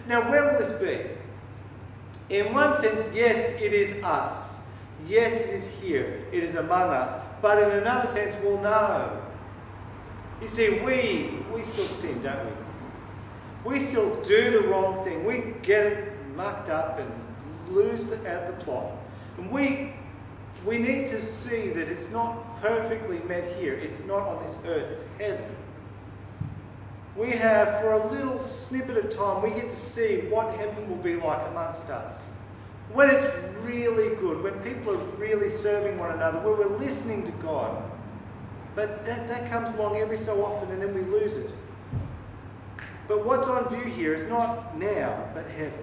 Now, where will this be? In one sense, yes, it is us. Yes, it is here. It is among us. But in another sense, we'll know. You see, we still sin, don't we? We still do the wrong thing. We get it mucked up and lose the plot. And we need to see that it's not perfectly met here. It's not on this earth. It's heaven. We have, for a little snippet of time, we get to see what heaven will be like amongst us. When it's really good, when people are really serving one another, where we're listening to God. But that comes along every so often and then we lose it. But what's on view here is not now, but heaven.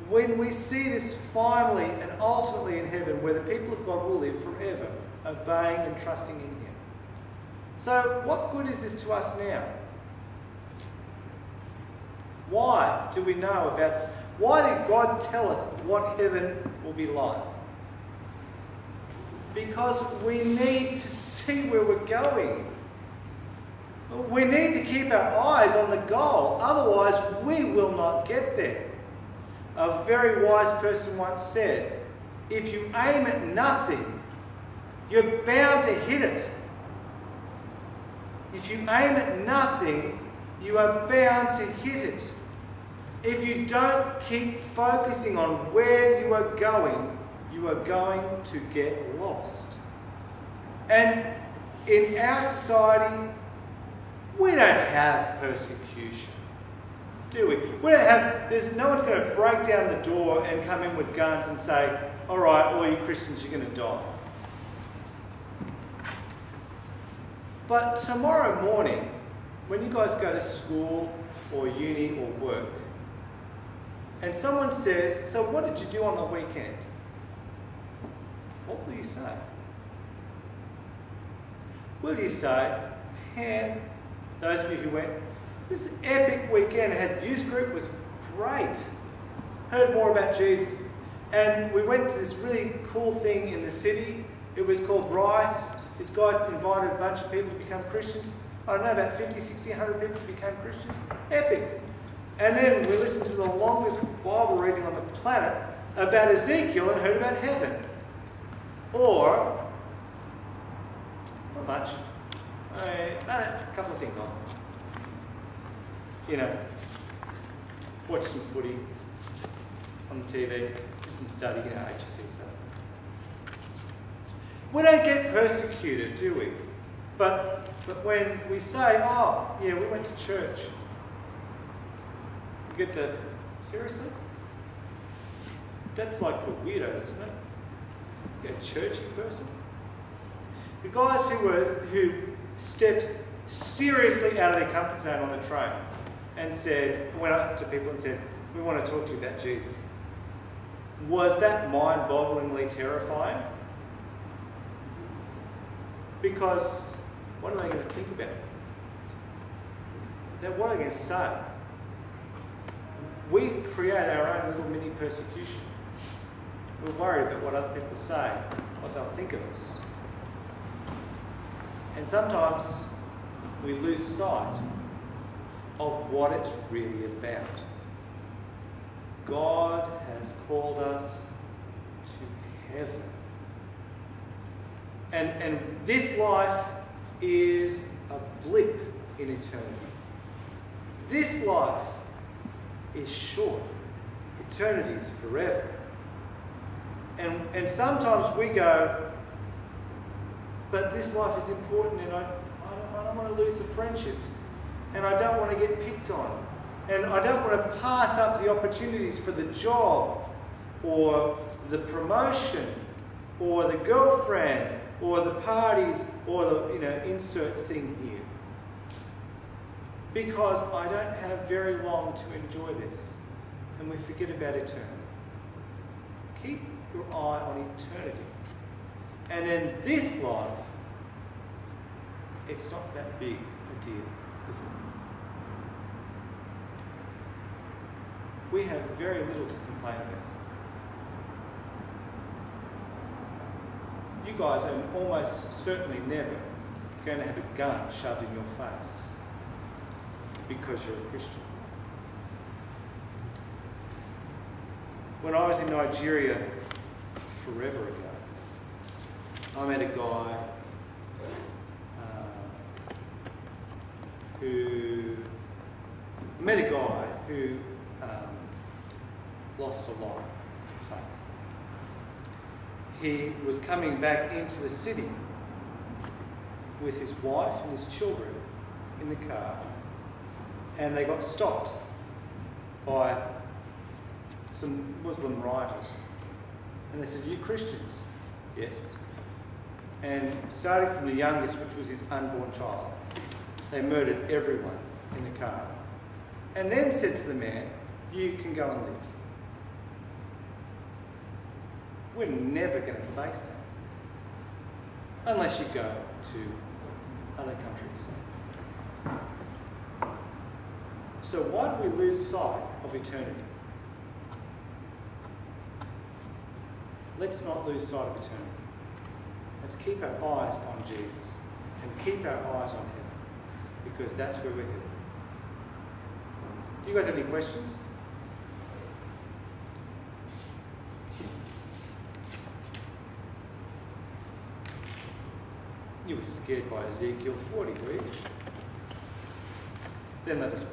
When we see this finally and ultimately in heaven, where the people of God will live forever, obeying and trusting in Him. So, what good is this to us now? Why do we know about this? Why did God tell us what heaven will be like? Because we need to see where we're going. We need to keep our eyes on the goal, otherwise we will not get there. A very wise person once said, if you aim at nothing, you're bound to hit it. If you aim at nothing, you are bound to hit it. If you don't keep focusing on where you are going to get lost. And in our society, we don't have persecution, do we? We don't have, no one's going to break down the door and come in with guns and say, all right, all you Christians, you're going to die. But tomorrow morning, when you guys go to school or uni or work, and someone says, so what did you do on the weekend? What will you say? Will you say, man, those of you who went, this epic weekend, had youth group, was great. Heard more about Jesus. And we went to this really cool thing in the city. It was called Rice. This guy invited a bunch of people to become Christians. I don't know, about 50, 60, 100 people became Christians. Epic. And then we listened to the longest Bible reading on the planet about Ezekiel and heard about heaven. Or, not much, a couple of things on. You know, watch some footy on the TV, do some study, HSC stuff. We don't get persecuted, do we? But when we say, oh, yeah, we went to church, you get the, seriously? That's like for weirdos, isn't it? You're a churchy person. The guys who stepped seriously out of their comfort zone on the train and went up to people and said, we want to talk to you about Jesus. Was that mind-bogglingly terrifying? Because what are they going to think about? What are they going to say? We create our own little mini persecution. We're worried about what other people say, what they'll think of us. And sometimes we lose sight of what it's really about. God has called us to heaven. And this life is a blip in eternity. This life is short. Eternity is forever. And sometimes we go, but this life is important and I don't want to lose the friendships. And I don't want to get picked on. And I don't want to pass up the opportunities for the job or the promotion or the girlfriend or the parties or the insert thing here. Because I don't have very long to enjoy this. And we forget about eternity. Keep your eye on eternity. And then this life, it's not that big a deal, is it? We have very little to complain about. You guys are almost certainly never going to have a gun shoved in your face because you're a Christian. When I was in Nigeria forever ago, I met a guy who lost a lot for faith. He was coming back into the city with his wife and his children in the car, and they got stopped by some Muslim rioters. And they said, "Are you Christians?" "Yes." And starting from the youngest, which was his unborn child, they murdered everyone in the car. And then said to the man, "You can go and live." We're never going to face that unless you go to other countries. So why do we lose sight of eternity? Let's not lose sight of eternity. Let's keep our eyes on Jesus and keep our eyes on Him, because that's where we're headed. Do you guys have any questions? You were scared by Ezekiel 40, were you? Then let us